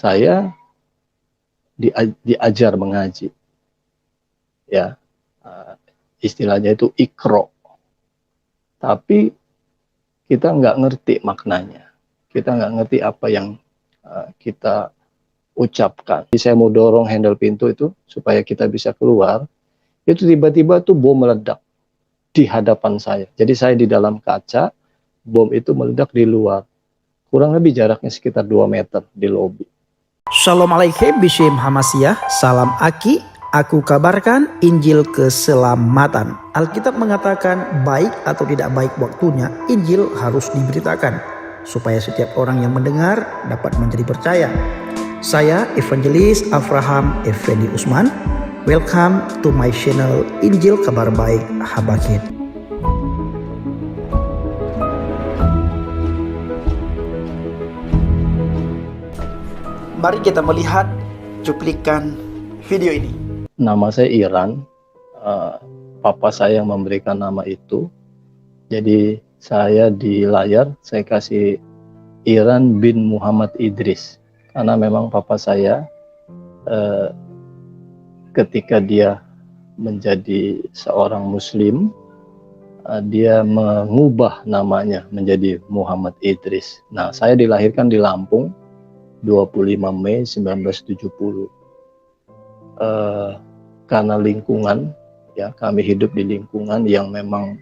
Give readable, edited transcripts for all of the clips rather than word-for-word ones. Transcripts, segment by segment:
saya diajar mengaji, ya, istilahnya itu ikro, tapi kita nggak ngerti maknanya, kita nggak ngerti apa yang kita ucapkan. Jadi saya mau dorong handle pintu itu supaya kita bisa keluar, itu tiba-tiba tuh bom meledak di hadapan saya. Jadi saya di dalam kaca, bom itu meledak di luar. Kurang lebih jaraknya sekitar 2 meter di lobi. Shalom Alaikum Bishim Hamasiyah, salam Aki, aku kabarkan Injil keselamatan. Alkitab mengatakan baik atau tidak baik waktunya, Injil harus diberitakan supaya setiap orang yang mendengar dapat menjadi percaya. Saya Evangelis Avraham Effendi Usman. Welcome to my channel Injil Kabar Baik Habakit. Mari kita melihat cuplikan video ini. Nama saya Iran, papa saya yang memberikan nama itu. Jadi saya di layar saya kasih Iran bin Muhammad Idris, karena memang papa saya ketika dia menjadi seorang Muslim, dia mengubah namanya menjadi Muhammad Idris. Nah, saya dilahirkan di Lampung 25 Mei 1970. Karena lingkungan, ya, kami hidup di lingkungan yang memang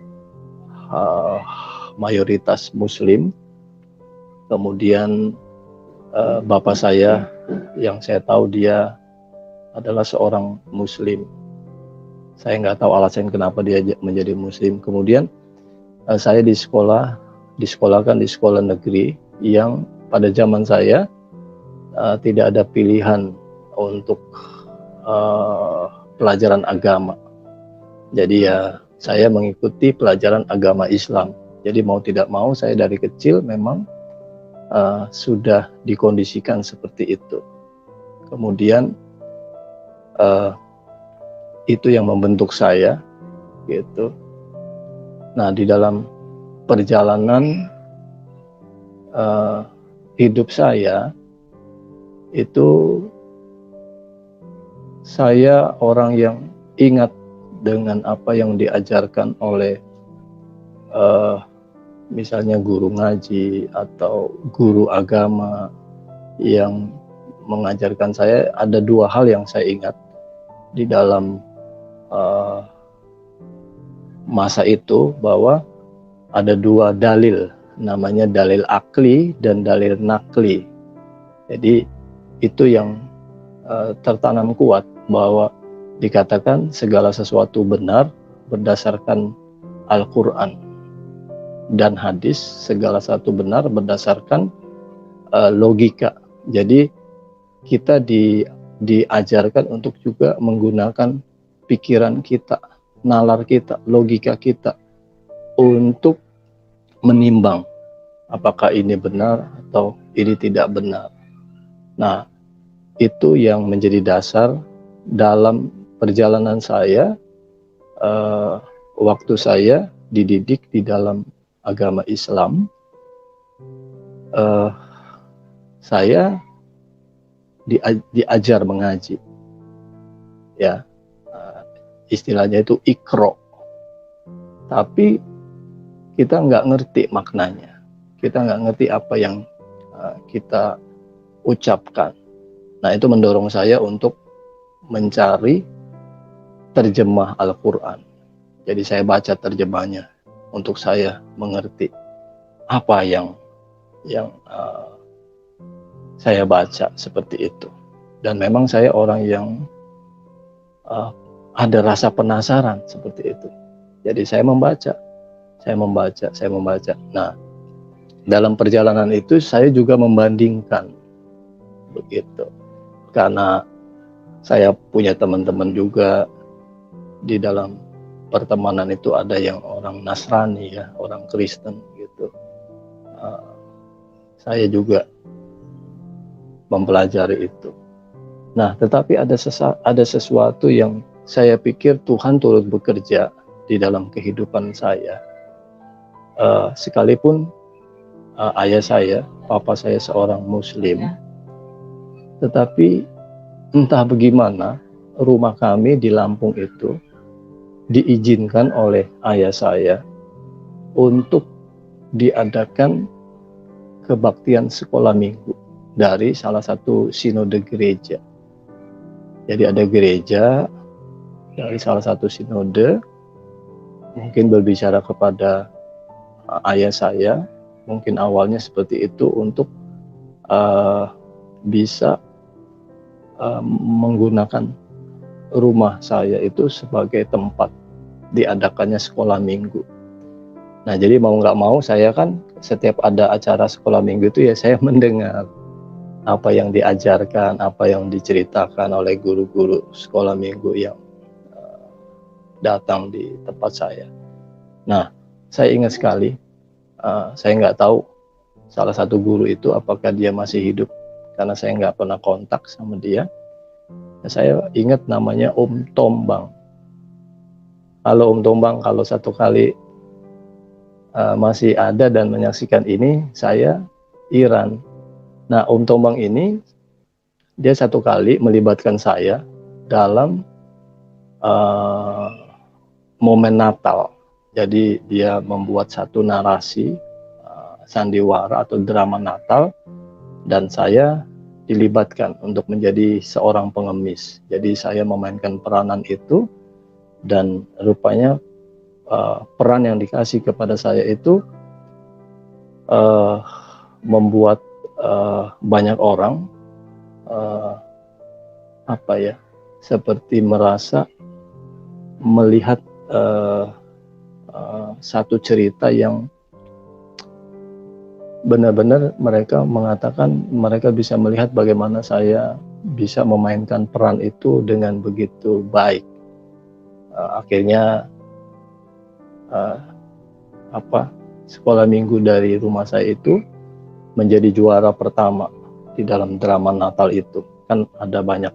mayoritas Muslim. Kemudian bapak saya yang saya tahu dia adalah seorang Muslim. Saya nggak tahu alasan kenapa dia menjadi Muslim. Kemudian saya disekolahkan di sekolah negeri yang pada zaman saya tidak ada pilihan untuk pelajaran agama. Jadi ya saya mengikuti pelajaran agama Islam. Jadi mau tidak mau saya dari kecil memang sudah dikondisikan seperti itu. Kemudian itu yang membentuk saya, gitu. Nah, di dalam perjalanan hidup saya itu, saya orang yang ingat dengan apa yang diajarkan oleh misalnya guru ngaji atau guru agama yang mengajarkan saya. Ada dua hal yang saya ingat di dalam masa itu, bahwa ada dua dalil, namanya dalil akli dan dalil nakli. Jadi itu yang tertanam kuat, bahwa dikatakan segala sesuatu benar berdasarkan Al-Quran dan hadis, segala sesuatu benar berdasarkan logika. Jadi kita diajarkan untuk juga menggunakan pikiran kita, nalar kita, logika kita untuk menimbang apakah ini benar atau ini tidak benar. Nah, itu yang menjadi dasar dalam perjalanan saya waktu saya dididik di dalam agama Islam. Saya diajar mengaji, ya, istilahnya itu ikro, tapi kita nggak ngerti maknanya, kita nggak ngerti apa yang kita ucapkan. Nah, itu mendorong saya untuk mencari terjemah Al-Quran. Jadi saya baca terjemahnya untuk saya mengerti apa yang saya baca, seperti itu. Dan memang saya orang yang ada rasa penasaran seperti itu. Jadi saya membaca. Nah, dalam perjalanan itu saya juga membandingkan, begitu. Karena saya punya teman-teman juga di dalam pertemanan itu, ada yang orang Nasrani, ya, orang Kristen, gitu. Saya juga mempelajari itu. Nah, tetapi ada sesuatu yang saya pikir Tuhan turut bekerja di dalam kehidupan saya. Sekalipun ayah saya, papa saya seorang Muslim, Tetapi entah bagaimana rumah kami di Lampung itu diizinkan oleh ayah saya untuk diadakan kebaktian sekolah minggu dari salah satu sinode gereja. Jadi ada gereja dari salah satu sinode mungkin berbicara kepada ayah saya, mungkin awalnya seperti itu untuk bisa menggunakan rumah saya itu sebagai tempat diadakannya sekolah minggu. Nah, jadi mau nggak mau saya kan setiap ada acara sekolah minggu itu ya saya mendengar apa yang diajarkan, apa yang diceritakan oleh guru-guru sekolah minggu yang datang di tempat saya. Nah, saya ingat sekali, saya nggak tahu salah satu guru itu apakah dia masih hidup, karena saya nggak pernah kontak sama dia. Saya ingat namanya Om Tombang. Halo Om Tombang, kalau satu kali masih ada dan menyaksikan ini, saya Iran. Nah, Om Tombang ini dia satu kali melibatkan saya dalam momen Natal. Jadi dia membuat satu narasi sandiwara atau drama Natal, dan saya dilibatkan untuk menjadi seorang pengemis. Jadi saya memainkan peranan itu, dan rupanya peran yang dikasih kepada saya itu membuat banyak orang seperti merasa melihat satu cerita yang benar-benar mereka mengatakan mereka bisa melihat bagaimana saya bisa memainkan peran itu dengan begitu baik. Akhirnya sekolah minggu dari rumah saya itu menjadi juara pertama di dalam drama Natal itu. Kan ada banyak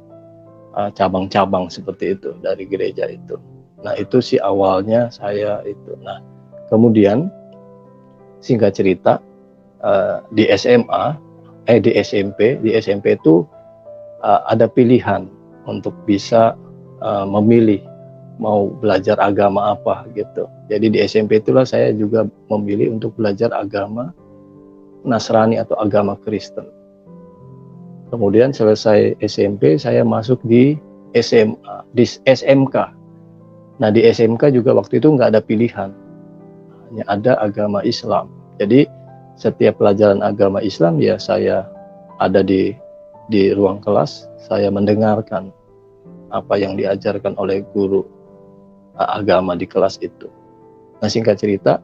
cabang-cabang seperti itu dari gereja itu. Nah, itu sih awalnya saya itu. Nah, kemudian singkat cerita di SMP itu ada pilihan untuk bisa memilih mau belajar agama apa gitu. Jadi di SMP itulah saya juga memilih untuk belajar agama Nasrani atau agama Kristen. Kemudian selesai SMP saya masuk di SMA, di SMK. Nah, di SMK juga waktu itu nggak ada pilihan, hanya ada agama Islam. Jadi setiap pelajaran agama Islam ya saya ada di ruang kelas, saya mendengarkan apa yang diajarkan oleh guru agama di kelas itu. Nah, singkat cerita,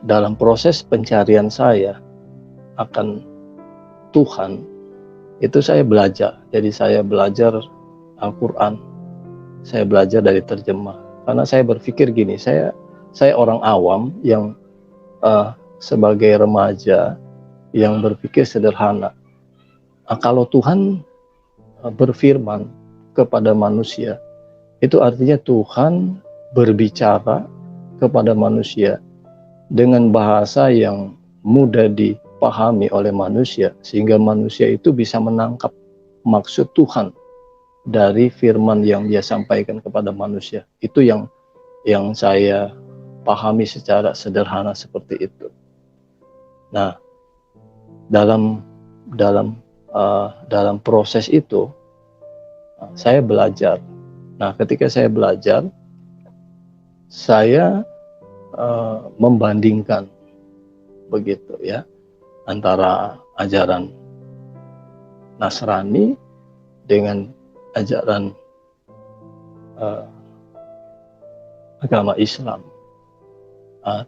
dalam proses pencarian saya akan Tuhan, itu saya belajar. Jadi saya belajar Al-Quran, saya belajar dari terjemah. Karena saya berpikir gini, saya orang awam yang sebagai remaja yang berpikir sederhana. Kalau Tuhan berfirman kepada manusia, itu artinya Tuhan berbicara kepada manusia dengan bahasa yang mudah dipahami oleh manusia, sehingga manusia itu bisa menangkap maksud Tuhan dari firman yang dia sampaikan kepada manusia. Itu yang saya pahami secara sederhana seperti itu. Nah, dalam proses itu saya belajar. Nah, ketika saya belajar, saya membandingkan begitu ya antara ajaran Nasrani dengan ajaran agama Islam.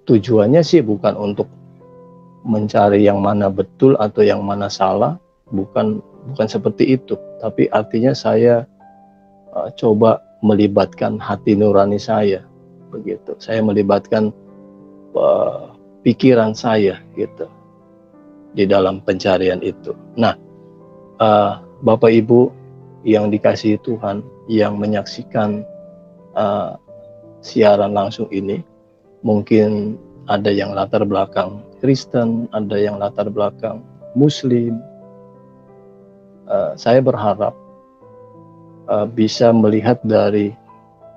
Tujuannya sih bukan untuk mencari yang mana betul atau yang mana salah, bukan seperti itu. Tapi artinya saya coba melibatkan hati nurani saya, begitu. Saya melibatkan pikiran saya, gitu, di dalam pencarian itu. Nah, Bapak Ibu yang dikasihi Tuhan, yang menyaksikan siaran langsung ini, mungkin ada yang latar belakang Kristen, ada yang latar belakang Muslim, saya berharap bisa melihat dari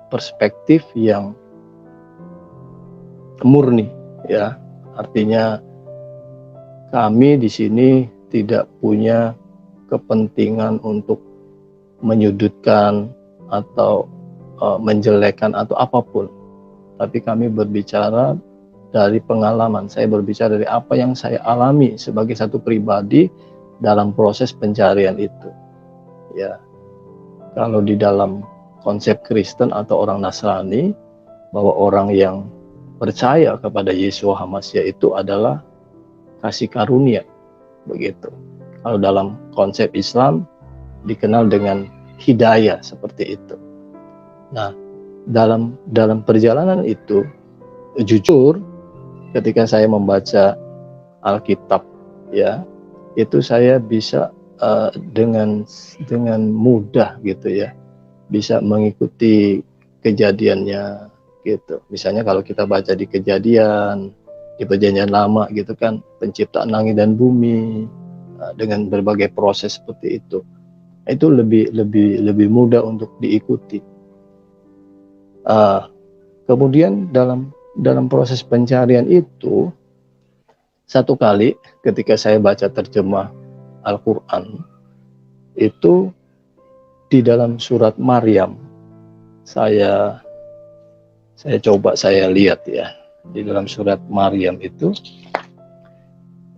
perspektif yang murni, ya. Artinya kami di sini tidak punya kepentingan untuk menyudutkan atau menjelekkan atau apapun, tapi kami berbicara dari pengalaman. Saya berbicara dari apa yang saya alami sebagai satu pribadi dalam proses pencarian itu, ya. Kalau di dalam konsep Kristen atau orang Nasrani, bahwa orang yang percaya kepada Yeshua HaMashiach itu adalah kasih karunia, begitu. Kalau dalam konsep Islam dikenal dengan hidayah, seperti itu. Nah, dalam perjalanan itu, jujur, ketika saya membaca Alkitab, ya, itu saya bisa dengan mudah gitu ya, bisa mengikuti kejadiannya gitu. Misalnya kalau kita baca di Kejadian, di Perjanjian Lama gitu kan, penciptaan langit dan bumi dengan berbagai proses seperti itu lebih mudah untuk diikuti. Kemudian dalam proses pencarian itu, satu kali ketika saya baca terjemah Al-Quran itu di dalam surat Maryam, saya coba saya lihat ya, di dalam surat Maryam itu,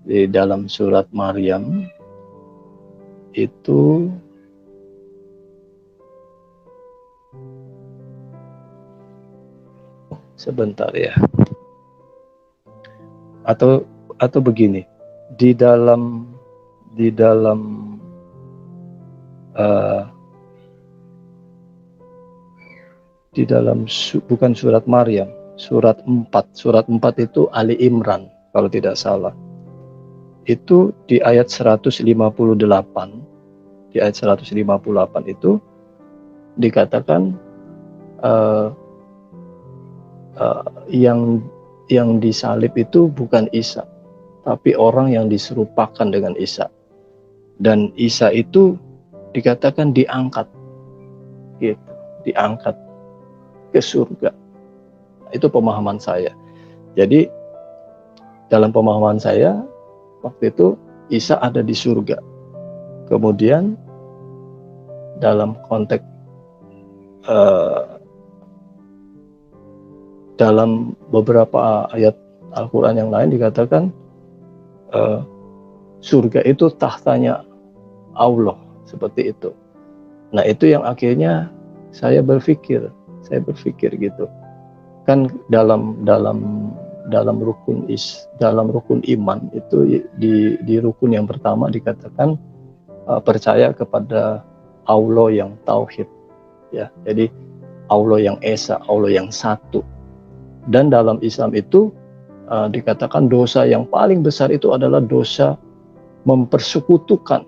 di dalam surat Maryam itu sebentar ya, atau begini, di dalam bukan surat Maryam, surat 4 itu Ali Imran kalau tidak salah. Itu di ayat 158. Di ayat 158 itu dikatakan yang disalib itu bukan Isa, tapi orang yang diserupakan dengan Isa. Dan Isa itu dikatakan diangkat, gitu, diangkat ke surga. Itu pemahaman saya. Jadi dalam pemahaman saya waktu itu Isa ada di surga. Kemudian dalam konteks dalam beberapa ayat Al-Quran yang lain dikatakan surga itu tahtanya Allah, seperti itu. Nah, itu yang akhirnya saya berpikir gitu. Kan dalam rukun iman itu, di rukun yang pertama dikatakan percaya kepada Allah yang tauhid, ya. Jadi Allah yang esa, Allah yang satu. Dan dalam Islam itu dikatakan dosa yang paling besar itu adalah dosa mempersekutukan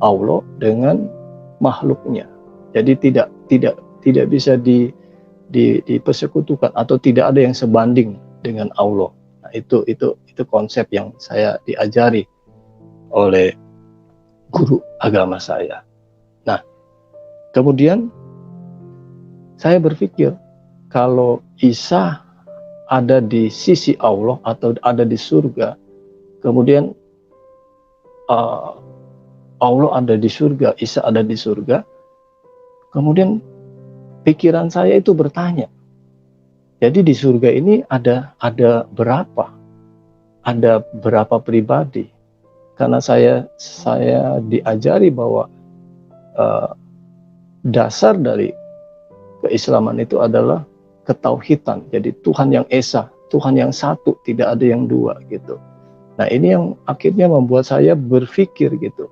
Allah dengan makhluknya. Jadi tidak bisa dipersekutukan atau tidak ada yang sebanding dengan Allah. Nah, itu konsep yang saya diajari oleh guru agama saya. Nah, kemudian saya berpikir kalau Isa ada di sisi Allah atau ada di surga, kemudian Allah ada di surga, Isa ada di surga, kemudian pikiran saya itu bertanya, jadi di surga ini ada berapa? Ada berapa pribadi? Karena saya diajari bahwa dasar dari keislaman itu adalah ketauhidan. Jadi Tuhan yang esa, Tuhan yang satu, tidak ada yang dua gitu. Nah, ini yang akhirnya membuat saya berpikir gitu.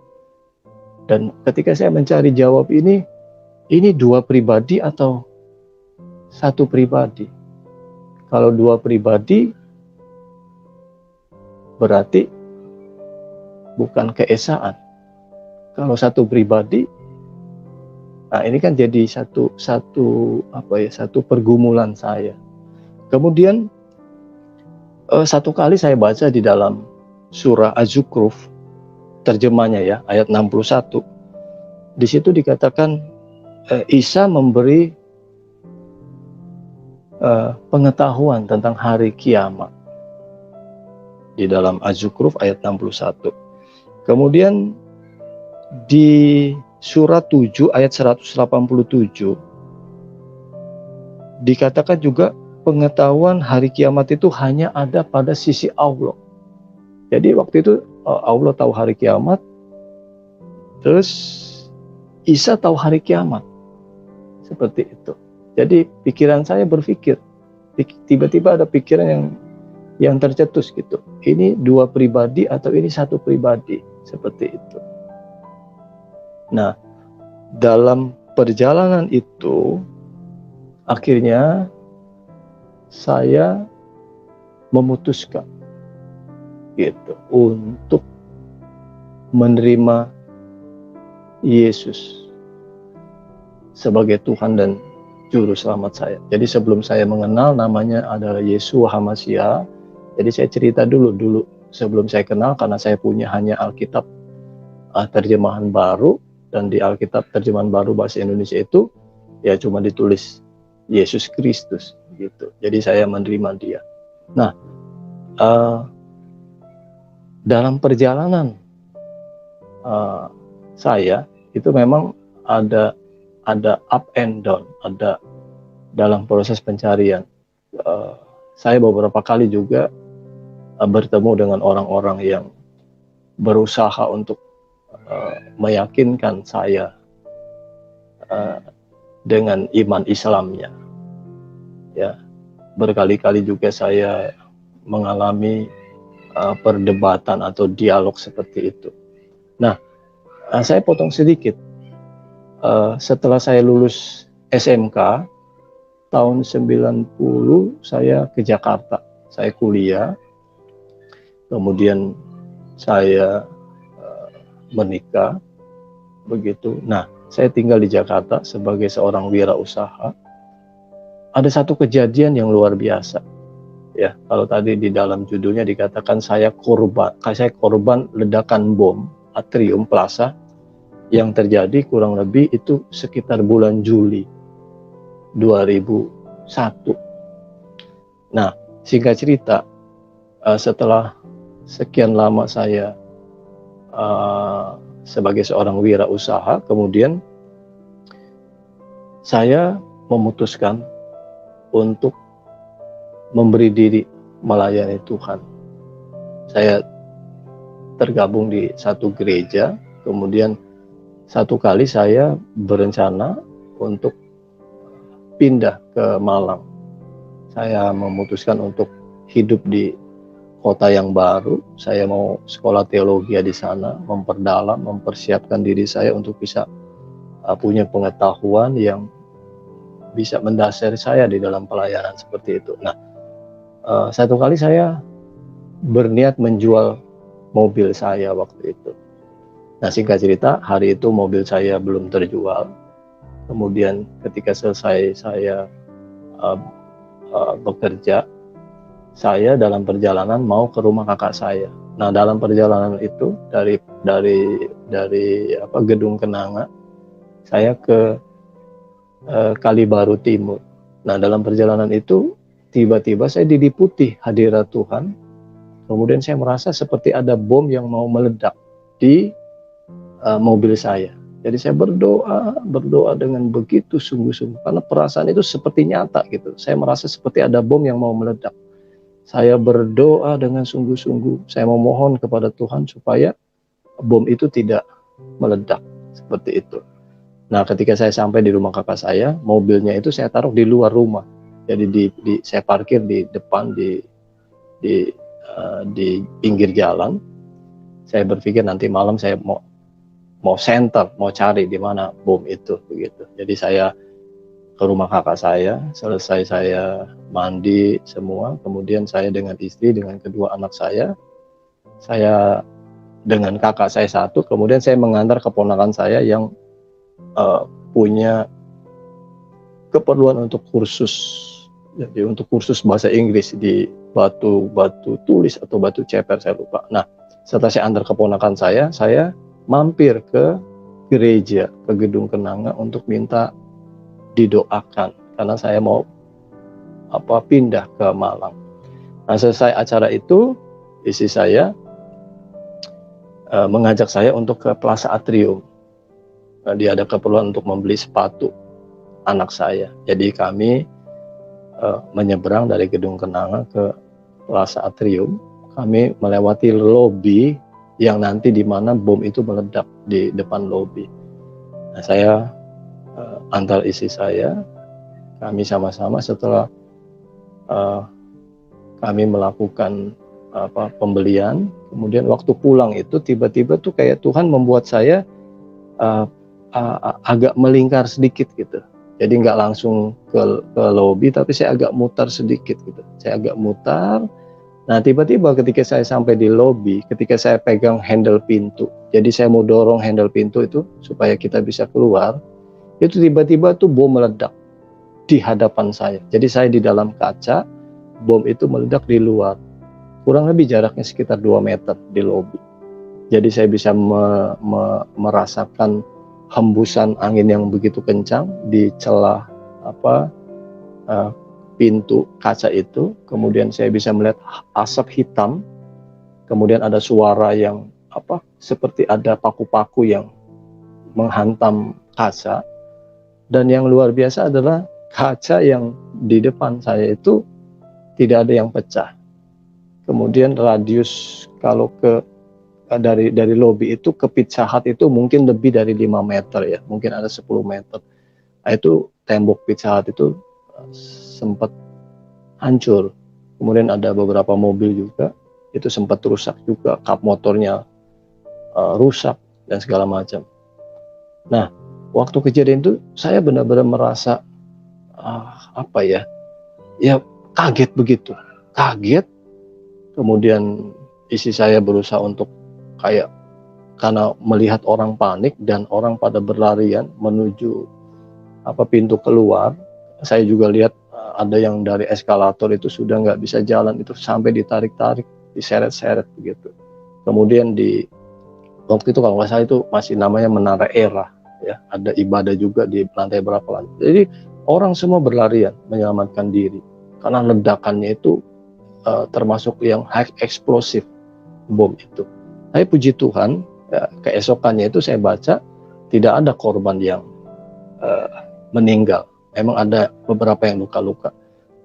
Dan ketika saya mencari jawab ini dua pribadi atau satu pribadi? Kalau dua pribadi berarti bukan keesaan. Kalau satu pribadi, nah ini kan jadi satu pergumulan saya. Kemudian satu kali saya baca di dalam surah Az-Zukhruf terjemahnya ya, ayat 61. Di situ dikatakan Isa memberi pengetahuan tentang hari kiamat di dalam Az-Zukhruf ayat 61. Kemudian di surat 7 ayat 187 dikatakan juga pengetahuan hari kiamat itu hanya ada pada sisi Allah. Jadi waktu itu Allah tahu hari kiamat, terus Isa tahu hari kiamat. Seperti itu. Jadi pikiran saya berpikir, tiba-tiba ada pikiran yang tercetus gitu. Ini dua pribadi atau ini satu pribadi, seperti itu. Nah, dalam perjalanan itu akhirnya saya memutuskan gitu untuk menerima Yesus sebagai Tuhan dan Juru Selamat saya. Jadi sebelum saya mengenal namanya adalah Yeshua HaMashiach, jadi saya cerita dulu sebelum saya kenal, karena saya punya hanya Alkitab terjemahan baru, dan di Alkitab terjemahan baru bahasa Indonesia itu ya cuma ditulis Yesus Kristus gitu. Jadi saya menerima Dia. Nah, dalam perjalanan saya itu memang ada up and down, ada dalam proses pencarian. Saya beberapa kali juga bertemu dengan orang-orang yang berusaha untuk meyakinkan saya dengan iman Islamnya. Ya, berkali-kali juga saya mengalami perdebatan atau dialog seperti itu. Nah, saya potong sedikit. Setelah saya lulus SMK tahun 90, saya ke Jakarta. Saya kuliah, kemudian saya menikah, begitu. Nah, saya tinggal di Jakarta sebagai seorang wirausaha. Ada satu kejadian yang luar biasa. Ya, kalau tadi di dalam judulnya dikatakan saya korban ledakan bom Atrium Plaza yang terjadi kurang lebih itu sekitar bulan Juli 2001. Nah, singkat cerita, setelah sekian lama saya sebagai seorang wirausaha, kemudian saya memutuskan untuk memberi diri melayani Tuhan. Saya tergabung di satu gereja, kemudian satu kali saya berencana untuk pindah ke Malang. Saya memutuskan untuk hidup di kota yang baru. Saya mau sekolah teologi di sana, memperdalam, mempersiapkan diri saya untuk bisa punya pengetahuan yang bisa mendasari saya di dalam pelayanan seperti itu. Nah, satu kali saya berniat menjual mobil saya waktu itu. Nah, singkat cerita, hari itu mobil saya belum terjual. Kemudian ketika selesai saya bekerja, saya dalam perjalanan mau ke rumah kakak saya. Nah, dalam perjalanan itu dari Gedung Kenanga, saya ke Kali Baru Timur. Nah, dalam perjalanan itu tiba-tiba saya diliputi hadirat Tuhan. Kemudian saya merasa seperti ada bom yang mau meledak di mobil saya. Jadi saya berdoa dengan begitu sungguh-sungguh, karena perasaan itu seperti nyata gitu. Saya merasa seperti ada bom yang mau meledak. Saya berdoa dengan sungguh-sungguh. Saya memohon kepada Tuhan supaya bom itu tidak meledak seperti itu. Nah, ketika saya sampai di rumah kakak saya, mobilnya itu saya taruh di luar rumah. Jadi saya parkir di depan di pinggir jalan. Saya berpikir nanti malam saya mau cari di mana bom itu, begitu. Jadi saya ke rumah kakak saya, selesai saya mandi semua, kemudian saya dengan istri, dengan kedua anak saya dengan kakak saya satu, kemudian saya mengantar keponakan saya yang punya keperluan untuk kursus, jadi untuk kursus bahasa Inggris di Batu Tulis atau Batu Ceper, saya lupa. Nah, setelah saya antar keponakan saya mampir ke gereja, ke Gedung Kenanga untuk minta didoakan karena saya mau pindah ke Malang. Nah, selesai acara itu, istri saya mengajak saya untuk ke Plaza Atrium. Nah, dia ada keperluan untuk membeli sepatu anak saya. Jadi kami menyeberang dari Gedung Kenanga ke Plaza Atrium. Kami melewati lobi yang nanti di mana bom itu meledak di depan lobi. Nah, saya antar istri saya, kami sama-sama setelah kami melakukan pembelian, kemudian waktu pulang itu tiba-tiba tuh kayak Tuhan membuat saya agak melingkar sedikit gitu. Jadi nggak langsung ke lobi, tapi saya agak mutar sedikit gitu. Saya agak mutar. Nah, tiba-tiba ketika saya sampai di lobi, ketika saya pegang handle pintu, jadi saya mau dorong handle pintu itu supaya kita bisa keluar, itu tiba-tiba tuh bom meledak di hadapan saya. Jadi saya di dalam kaca, bom itu meledak di luar. Kurang lebih jaraknya sekitar 2 meter di lobi. Jadi saya bisa merasakan hembusan angin yang begitu kencang di celah pintu kaca itu. Kemudian saya bisa melihat asap hitam. Kemudian ada suara yang seperti ada paku-paku yang menghantam kaca. Dan yang luar biasa adalah kaca yang di depan saya itu tidak ada yang pecah. Kemudian radius kalau dari lobi itu ke Pizza Hut itu mungkin lebih dari 5 meter ya, mungkin ada 10 meter. Nah, itu tembok Pizza Hut itu sempat hancur. Kemudian ada beberapa mobil juga itu sempat rusak juga, kap motornya rusak dan segala macam. Nah, waktu kejadian itu saya benar-benar merasa ya kaget begitu, kaget. Kemudian istri saya berusaha untuk karena melihat orang panik dan orang pada berlarian menuju pintu keluar. Saya juga lihat ada yang dari eskalator itu sudah nggak bisa jalan, itu sampai ditarik-tarik, diseret-seret begitu. Kemudian waktu itu kalau nggak salah itu masih namanya Menara Era ya, ada ibadah juga di lantai berapa lantai. Jadi orang semua berlarian menyelamatkan diri karena ledakannya itu termasuk yang high explosive bom itu. Tapi puji Tuhan, keesokannya itu saya baca tidak ada korban yang meninggal. Memang ada beberapa yang luka-luka.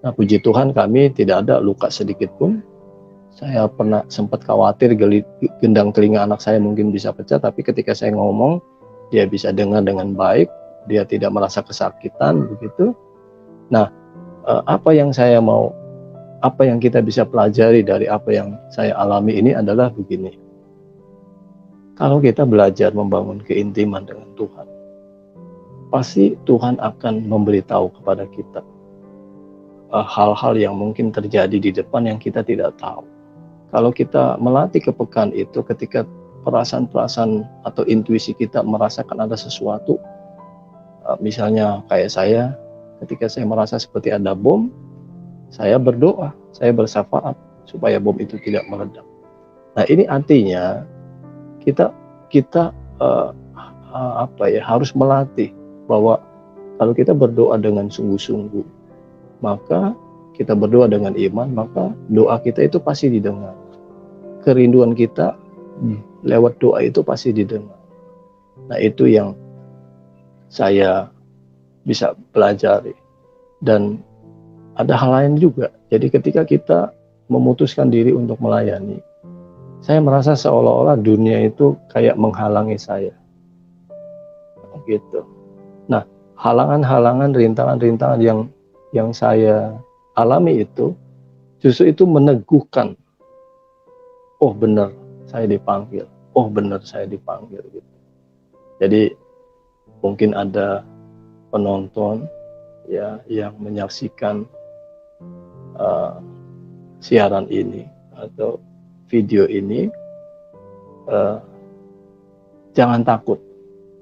Nah, puji Tuhan kami tidak ada luka sedikit pun. Saya pernah sempat khawatir gendang telinga anak saya mungkin bisa pecah, tapi ketika saya ngomong dia bisa dengar dengan baik, dia tidak merasa kesakitan begitu. Nah, apa yang kita bisa pelajari dari apa yang saya alami ini adalah begini. Kalau kita belajar membangun keintiman dengan Tuhan, pasti Tuhan akan memberitahu kepada kita hal-hal yang mungkin terjadi di depan yang kita tidak tahu. Kalau kita melatih kepekaan itu, ketika perasaan-perasaan atau intuisi kita merasakan ada sesuatu, misalnya kayak saya, ketika saya merasa seperti ada bom, saya berdoa, saya bersyafaat supaya bom itu tidak meledak. Nah, ini artinya kita harus melatih bahwa kalau kita berdoa dengan sungguh-sungguh, maka kita berdoa dengan iman, maka doa kita itu pasti didengar. Kerinduan kita lewat doa itu pasti didengar. Nah, itu yang saya bisa pelajari. Dan ada hal lain juga. Jadi ketika kita memutuskan diri untuk melayani, saya merasa seolah-olah dunia itu kayak menghalangi saya. Gitu. Nah, halangan-halangan, rintangan-rintangan yang saya alami itu justru itu meneguhkan. Oh, benar saya dipanggil. Oh, benar saya dipanggil gitu. Jadi mungkin ada penonton ya yang menyaksikan siaran ini atau video ini, jangan takut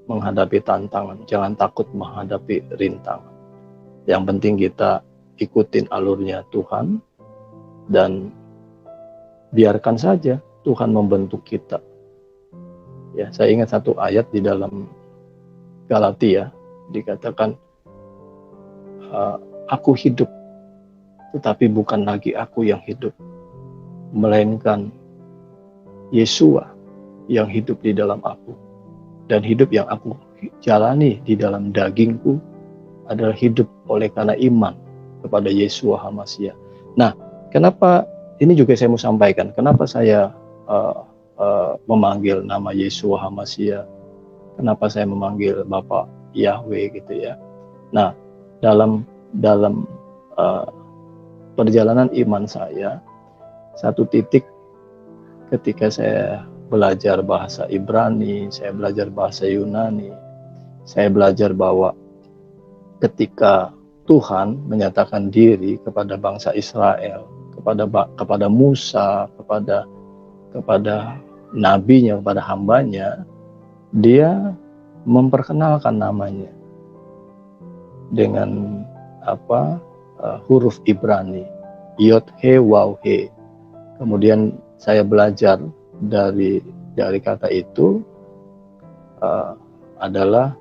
menghadapi tantangan, jangan takut menghadapi rintangan. Yang penting kita ikutin alurnya Tuhan dan biarkan saja Tuhan membentuk kita. Ya, saya ingat satu ayat di dalam Galatia, dikatakan, aku hidup, tetapi bukan lagi aku yang hidup, melainkan Yesua yang hidup di dalam aku. Dan hidup yang aku jalani di dalam dagingku adalah hidup oleh karena iman kepada Yesua HaMasiah. Nah, kenapa ini juga saya mau sampaikan, kenapa saya memanggil nama Yesua HaMasiah, kenapa saya memanggil Bapak Yahweh gitu ya. Nah, dalam perjalanan iman saya, satu titik ketika saya belajar bahasa Ibrani, saya belajar bahasa Yunani, saya belajar bahwa ketika Tuhan menyatakan diri kepada bangsa Israel, kepada Musa, kepada nabinya, kepada hambanya, dia memperkenalkan namanya dengan huruf Ibrani, Yod He Waw He. Kemudian saya belajar dari kata itu adalah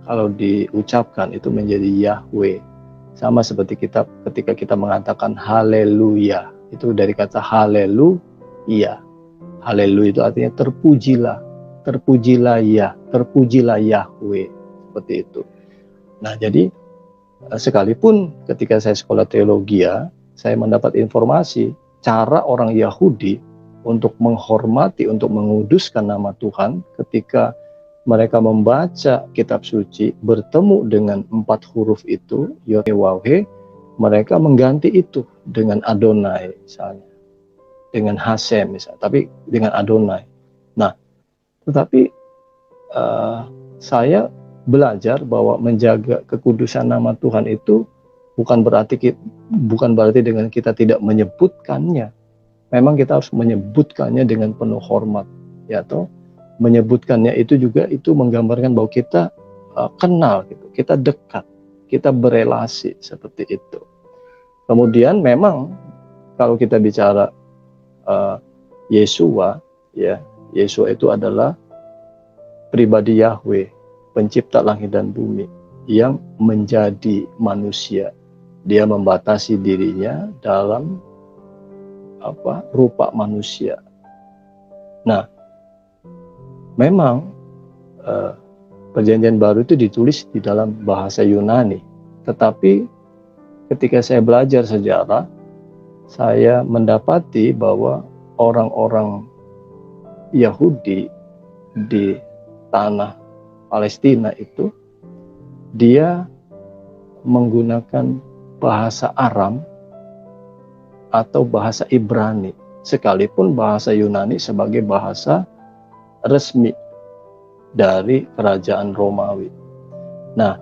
kalau diucapkan itu menjadi Yahweh, sama seperti ketika kita mengatakan haleluya, itu dari kata haleluya. Haleluya itu artinya terpujilah Yahweh, seperti itu. Nah, jadi sekalipun ketika saya sekolah teologi, saya mendapat informasi cara orang Yahudi untuk menghormati, untuk menguduskan nama Tuhan ketika mereka membaca kitab suci, bertemu dengan 4 huruf itu, Yod He Waw He, mereka mengganti itu dengan Adonai misalnya, dengan Hashem misalnya, tapi dengan Adonai. Nah, tetapi saya belajar bahwa menjaga kekudusan nama Tuhan itu bukan berarti dengan kita tidak menyebutkannya. Memang kita harus menyebutkannya dengan penuh hormat, ya toh. Menyebutkannya itu juga itu menggambarkan bahwa kita kenal gitu, kita dekat, kita berelasi seperti itu. Kemudian memang kalau kita bicara Yesua, ya, Yesua itu adalah pribadi Yahweh, pencipta langit dan bumi yang menjadi manusia. Dia membatasi dirinya dalam rupa manusia. Nah, memang Perjanjian Baru itu ditulis di dalam bahasa Yunani, tetapi ketika saya belajar sejarah, saya mendapati bahwa orang-orang Yahudi di tanah Palestina itu dia menggunakan bahasa Aram atau bahasa Ibrani, sekalipun bahasa Yunani sebagai bahasa resmi dari kerajaan Romawi. Nah,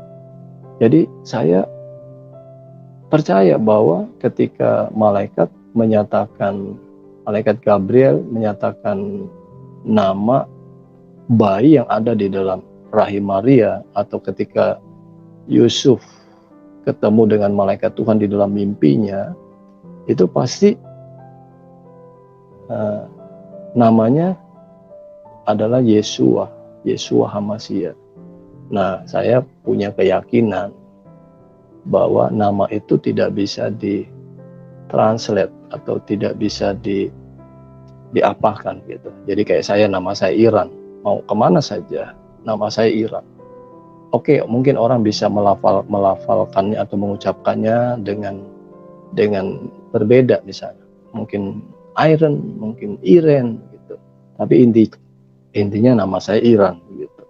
jadi saya percaya bahwa ketika malaikat Gabriel menyatakan nama bayi yang ada di dalam rahim Maria, atau ketika Yusuf ketemu dengan malaikat Tuhan di dalam mimpinya, itu pasti namanya adalah Yesua HaMasiah. Nah, saya punya keyakinan bahwa nama itu tidak bisa ditranslate atau tidak bisa diapakan gitu. Jadi kayak nama saya Iran, mau kemana saja nama saya Iran. Oke, mungkin orang bisa melafalkannya atau mengucapkannya dengan berbeda misalnya. Mungkin Iron, mungkin Iren gitu. Tapi intinya nama saya Iran gitu.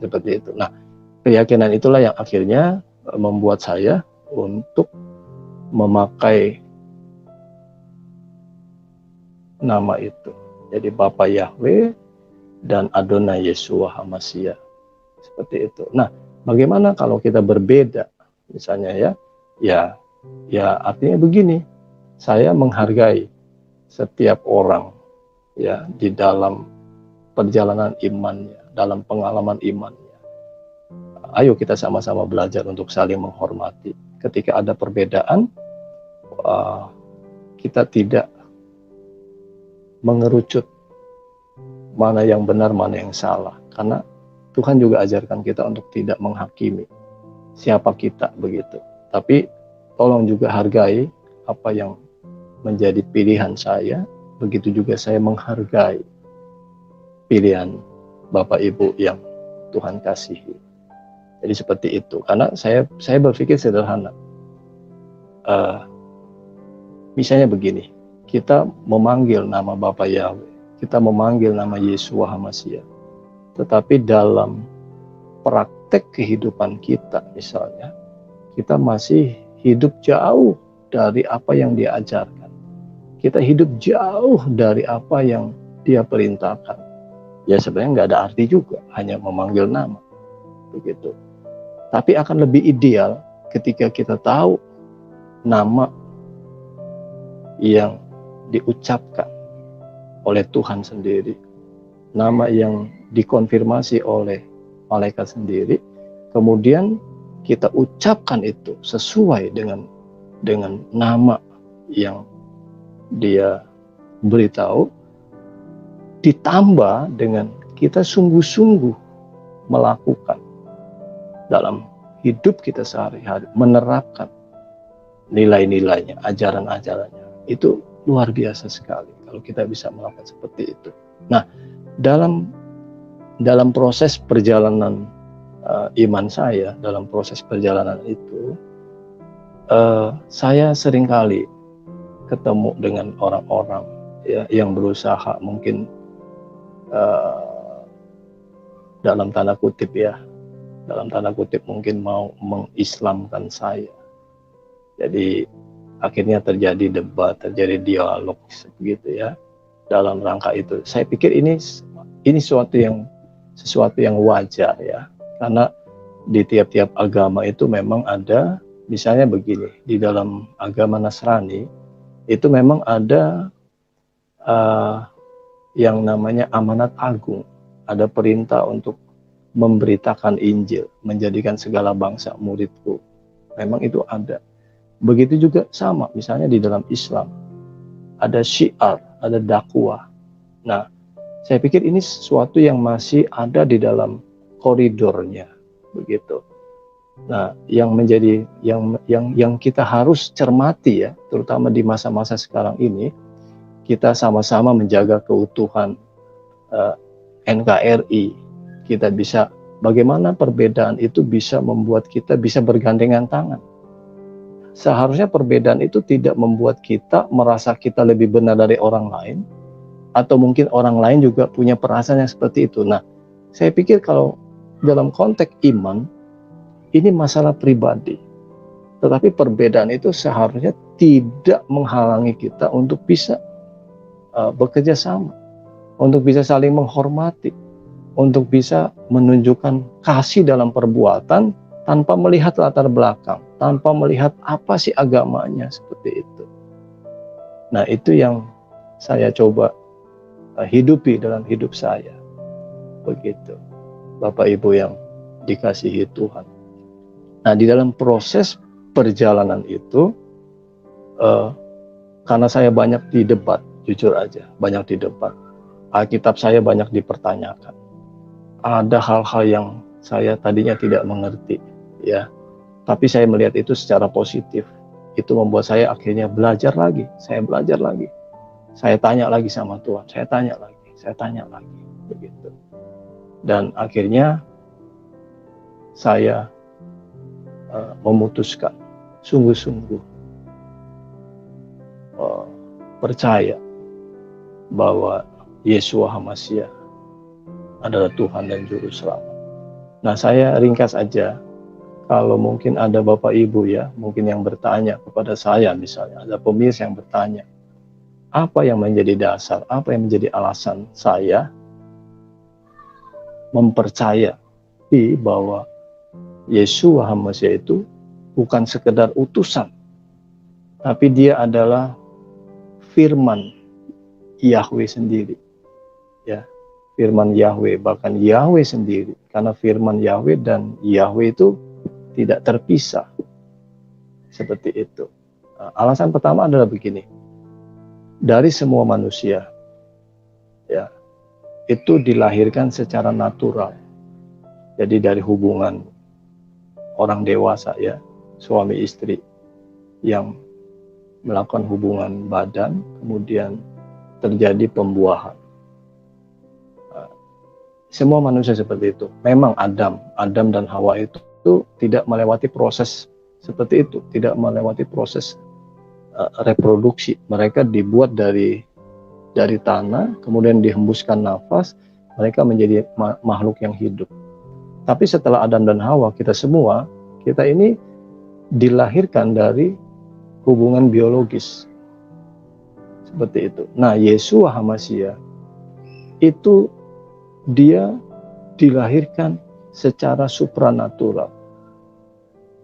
Seperti itu. Nah, keyakinan itulah yang akhirnya membuat saya untuk memakai nama itu. Jadi Bapa Yahweh dan Adonai Yesua HaMasiah. Seperti itu. Nah, bagaimana kalau kita berbeda? Misalnya ya artinya begini. Saya menghargai setiap orang ya di dalam perjalanan imannya, dalam pengalaman imannya. Ayo kita sama-sama belajar untuk saling menghormati. Ketika ada perbedaan, kita tidak mengerucut mana yang benar, mana yang salah. Karena Tuhan juga ajarkan kita untuk tidak menghakimi siapa kita begitu. Tapi tolong juga hargai apa yang menjadi pilihan saya. Begitu juga saya menghargai pilihan Bapak Ibu yang Tuhan kasihi. Jadi seperti itu. Karena saya berpikir sederhana. Misalnya begini, kita memanggil nama Bapa Yahweh, kita memanggil nama Yeshua HaMashiach, tetapi dalam praktek kehidupan kita misalnya, kita masih hidup jauh dari apa yang Dia ajarkan. Kita hidup jauh dari apa yang Dia perintahkan. Ya sebenarnya nggak ada arti juga, hanya memanggil nama. Begitu. Tapi akan lebih ideal ketika kita tahu nama yang diucapkan oleh Tuhan sendiri, nama yang dikonfirmasi oleh malaikat sendiri, kemudian kita ucapkan itu sesuai dengan nama yang Dia beritahu, ditambah dengan kita sungguh-sungguh melakukan dalam hidup kita sehari-hari, menerapkan nilai-nilainya, ajaran-ajarannya. Itu luar biasa sekali kalau kita bisa melakukan seperti itu. Nah, dalam proses perjalanan iman saya, dalam proses perjalanan itu, saya seringkali ketemu dengan orang-orang ya, yang berusaha mungkin dalam tanda kutip mungkin mau mengislamkan saya. Jadi akhirnya terjadi debat, terjadi dialog begitu ya. Dalam rangka itu, saya pikir ini sesuatu yang wajar ya. Karena di tiap-tiap agama itu memang ada, misalnya begini, di dalam agama Nasrani itu memang ada yang namanya amanat agung. Ada perintah untuk memberitakan Injil, menjadikan segala bangsa muridku. Memang itu ada. Begitu juga sama, misalnya di dalam Islam, ada syiar, ada dakwah. Nah, saya pikir ini sesuatu yang masih ada di dalam koridornya, begitu. Nah, yang menjadi yang kita harus cermati ya, terutama di masa-masa sekarang ini, kita sama-sama menjaga keutuhan NKRI. Kita bisa, bagaimana perbedaan itu bisa membuat kita bisa bergandengan tangan. Seharusnya perbedaan itu tidak membuat kita merasa kita lebih benar dari orang lain, atau mungkin orang lain juga punya perasaan yang seperti itu. Nah, saya pikir kalau dalam konteks iman, ini masalah pribadi. Tetapi perbedaan itu seharusnya tidak menghalangi kita untuk bisa bekerja sama, untuk bisa saling menghormati, untuk bisa menunjukkan kasih dalam perbuatan tanpa melihat latar belakang, tanpa melihat apa sih agamanya, seperti itu. Nah, itu yang saya coba hidupi dalam hidup saya. Begitu. Bapak Ibu yang dikasihi Tuhan. Nah, di dalam proses perjalanan itu, karena saya banyak didebat, jujur aja, banyak didebat. Alkitab saya banyak dipertanyakan. Ada hal-hal yang saya tadinya tidak mengerti, ya. Tapi saya melihat itu secara positif. Itu membuat saya akhirnya belajar lagi. Saya belajar lagi. Saya tanya lagi sama Tuhan. Saya tanya lagi, begitu. Dan akhirnya saya memutuskan sungguh-sungguh percaya bahwa Yeshua HaMashiach adalah Tuhan dan Juru Selamat. Nah, saya ringkas aja. Kalau mungkin ada Bapak Ibu ya, mungkin yang bertanya kepada saya misalnya, ada pemirsa yang bertanya, apa yang menjadi dasar, apa yang menjadi alasan saya mempercayai bahwa Yeshua HaMashiach itu bukan sekedar utusan, tapi dia adalah firman Yahweh sendiri. Ya, firman Yahweh, bahkan Yahweh sendiri. Karena firman Yahweh dan Yahweh itu tidak terpisah. Seperti itu. Alasan pertama adalah begini. Dari semua manusia, itu dilahirkan secara natural. Jadi dari hubungan orang dewasa ya, suami istri yang melakukan hubungan badan, kemudian terjadi pembuahan. Semua manusia seperti itu. Memang Adam dan Hawa itu tidak melewati proses seperti itu, tidak melewati proses reproduksi. Mereka dibuat dari tanah, kemudian dihembuskan nafas, mereka menjadi makhluk yang hidup. Tapi setelah Adam dan Hawa, kita ini dilahirkan dari hubungan biologis. Seperti itu. Nah, Yeshua HaMashiach itu dia dilahirkan secara supranatural.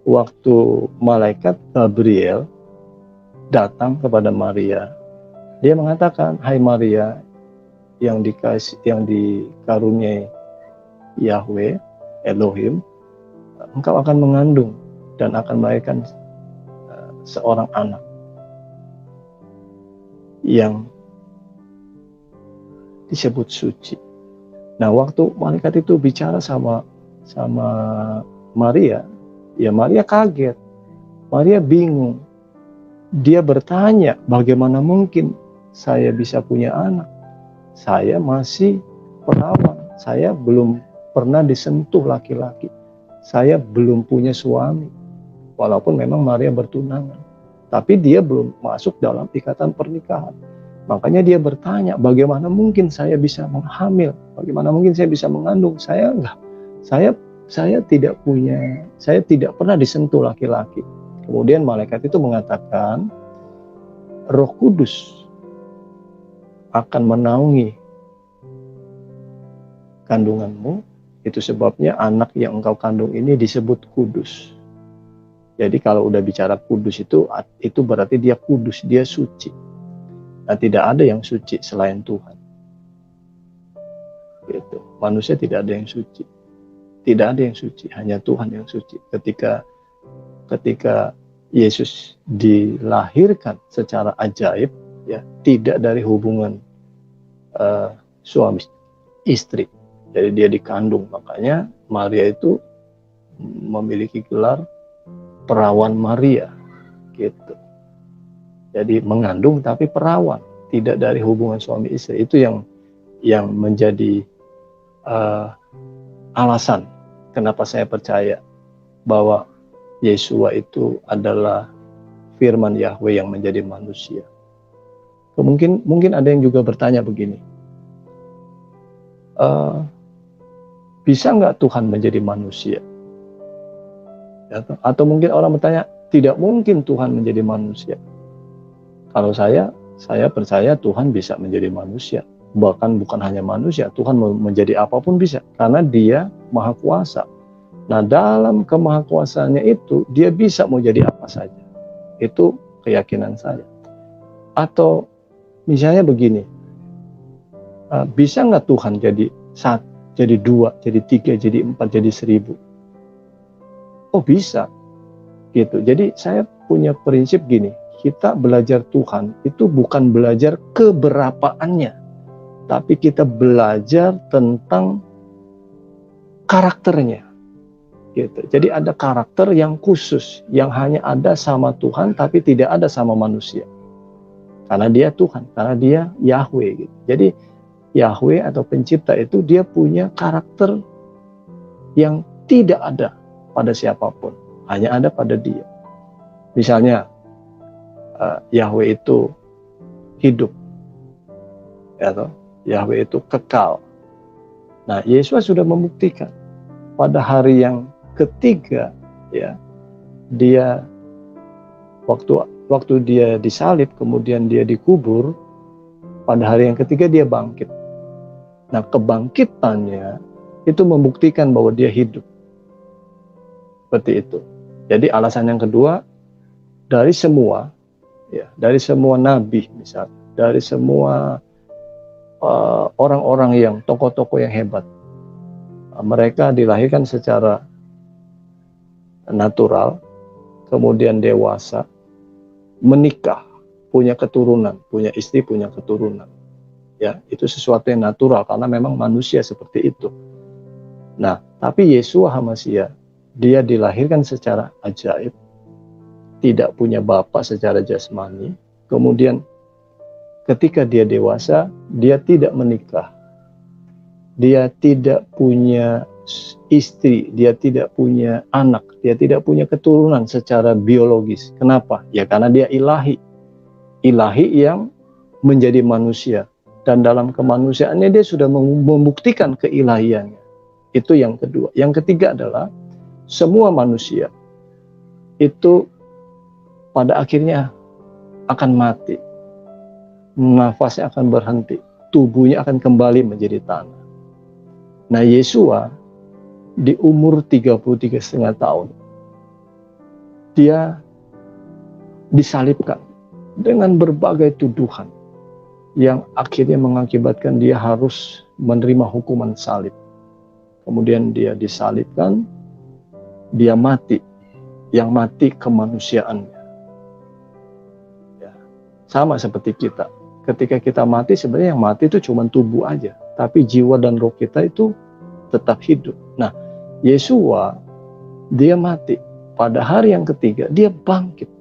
Waktu malaikat Gabriel datang kepada Maria, dia mengatakan, "Hai Maria, yang dikaruniai Yahweh, Elohim, engkau akan mengandung dan akan melahirkan seorang anak yang disebut suci." Nah, waktu malaikat itu bicara sama Maria, ya Maria kaget, Maria bingung. Dia bertanya, bagaimana mungkin saya bisa punya anak? Saya masih perawan, saya belum pernah disentuh laki-laki, saya belum punya suami. Walaupun memang Maria bertunangan, tapi dia belum masuk dalam ikatan pernikahan. Makanya dia bertanya, bagaimana mungkin saya bisa menghamil? Bagaimana mungkin saya bisa mengandung? Saya tidak pernah disentuh laki-laki. Kemudian malaikat itu mengatakan, Roh Kudus akan menaungi kandunganmu. Itu sebabnya anak yang engkau kandung ini disebut kudus. Jadi kalau udah bicara kudus itu berarti dia kudus, dia suci. Nah, tidak ada yang suci selain Tuhan. Gitu. Manusia tidak ada yang suci. Tidak ada yang suci, hanya Tuhan yang suci. Ketika Yesus dilahirkan secara ajaib, ya, tidak dari hubungan suami istri. Jadi dia dikandung, makanya Maria itu memiliki gelar perawan Maria, gitu. Jadi mengandung tapi perawan, tidak dari hubungan suami istri. Itu yang menjadi alasan kenapa saya percaya bahwa Yeshua itu adalah firman Yahweh yang menjadi manusia. Mungkin ada yang juga bertanya begini, bisa nggak Tuhan menjadi manusia? Atau mungkin orang bertanya, tidak mungkin Tuhan menjadi manusia. Kalau saya percaya Tuhan bisa menjadi manusia. Bahkan bukan hanya manusia, Tuhan menjadi apapun bisa. Karena dia maha kuasa. Nah, dalam kemahakuasaannya itu, dia bisa mau jadi apa saja. Itu keyakinan saya. Atau misalnya begini, bisa nggak Tuhan jadi 1, jadi 2, jadi 3, jadi 4, jadi 1000? Oh, bisa. Gitu. Jadi saya punya prinsip gini, kita belajar Tuhan itu bukan belajar keberapaannya, tapi kita belajar tentang karakternya. Gitu. Jadi ada karakter yang khusus, yang hanya ada sama Tuhan, tapi tidak ada sama manusia. Karena dia Tuhan, karena dia Yahweh. Gitu. Jadi Yahweh atau pencipta itu dia punya karakter yang tidak ada pada siapapun, hanya ada pada dia. Misalnya, Yahweh itu hidup, ya toh? Yahweh itu kekal. Nah, Yesus sudah membuktikan pada hari yang ketiga, ya, dia waktu dia disalib, kemudian dia dikubur, pada hari yang ketiga dia bangkit. Nah, kebangkitannya itu membuktikan bahwa dia hidup. Seperti itu. Jadi alasan yang kedua, dari semua nabi misalnya, dari semua orang-orang yang tokoh-tokoh yang hebat, mereka dilahirkan secara natural, kemudian dewasa, menikah, punya keturunan, punya istri, punya keturunan. Ya, itu sesuatu yang natural karena memang manusia seperti itu. Nah, tapi Yeshua HaMashiach, dia dilahirkan secara ajaib, tidak punya bapa secara jasmani. Kemudian ketika dia dewasa, dia tidak menikah. Dia tidak punya istri, dia tidak punya anak, dia tidak punya keturunan secara biologis. Kenapa? Ya karena dia ilahi. Ilahi yang menjadi manusia. Dan dalam kemanusiaannya dia sudah membuktikan keilahiannya. Itu yang kedua. Yang ketiga adalah semua manusia itu pada akhirnya akan mati. Nafasnya akan berhenti. Tubuhnya akan kembali menjadi tanah. Nah, Yeshua di umur 33,5 tahun, dia disalibkan dengan berbagai tuduhan yang akhirnya mengakibatkan dia harus menerima hukuman salib. Kemudian dia disalibkan, dia mati, yang mati kemanusiaannya. Ya, sama seperti kita. Ketika kita mati, sebenarnya yang mati itu cuma tubuh aja, tapi jiwa dan roh kita itu tetap hidup. Nah, Yeshua, dia mati. Pada hari yang ketiga, dia bangkit.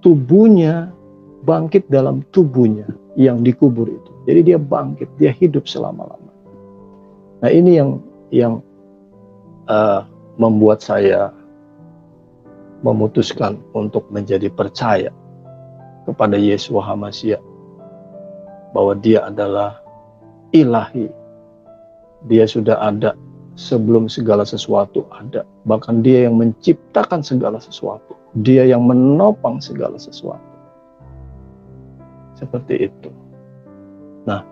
Tubuhnya bangkit dalam tubuhnya yang dikubur itu. Jadi dia bangkit, dia hidup selama-lamanya. Nah, ini yang membuat saya memutuskan untuk menjadi percaya kepada Yeshua HaMashiach, bahwa dia adalah ilahi. Dia sudah ada sebelum segala sesuatu ada. Bahkan dia yang menciptakan segala sesuatu. Dia yang menopang segala sesuatu. Seperti itu. Nah,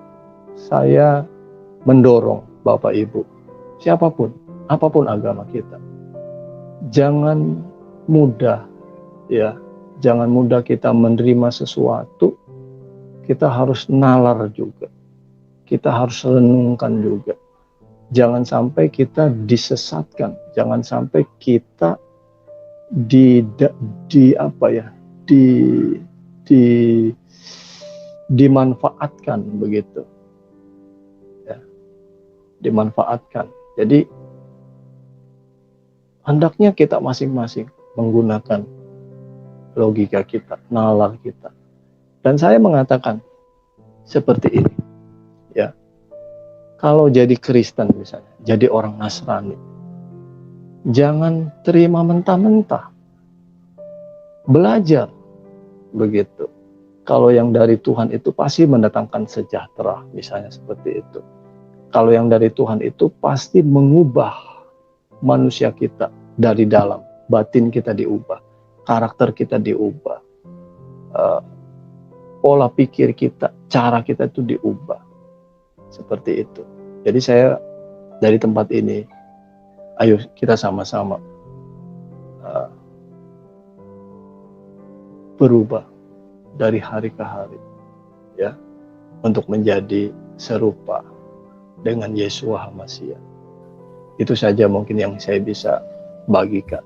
saya mendorong Bapak Ibu, siapapun, apapun agama kita, jangan mudah, ya, jangan mudah kita menerima sesuatu. Kita harus nalar juga. Kita harus renungkan juga. Jangan sampai kita disesatkan. Jangan sampai kita dimanfaatkan begitu. Ya, dimanfaatkan. Jadi hendaknya kita masing-masing menggunakan logika kita, nalar kita. Dan saya mengatakan seperti ini, ya, kalau jadi Kristen misalnya, jadi orang Nasrani, jangan terima mentah-mentah, belajar begitu. Kalau yang dari Tuhan itu pasti mendatangkan sejahtera, misalnya seperti itu. Kalau yang dari Tuhan itu pasti mengubah manusia kita dari dalam, batin kita diubah, karakter kita diubah. Pola pikir kita, cara kita itu diubah. Seperti itu. Jadi saya dari tempat ini, ayo kita sama-sama berubah dari hari ke hari, ya, untuk menjadi serupa dengan Yeshua HaMashiach. Itu saja mungkin yang saya bisa bagikan.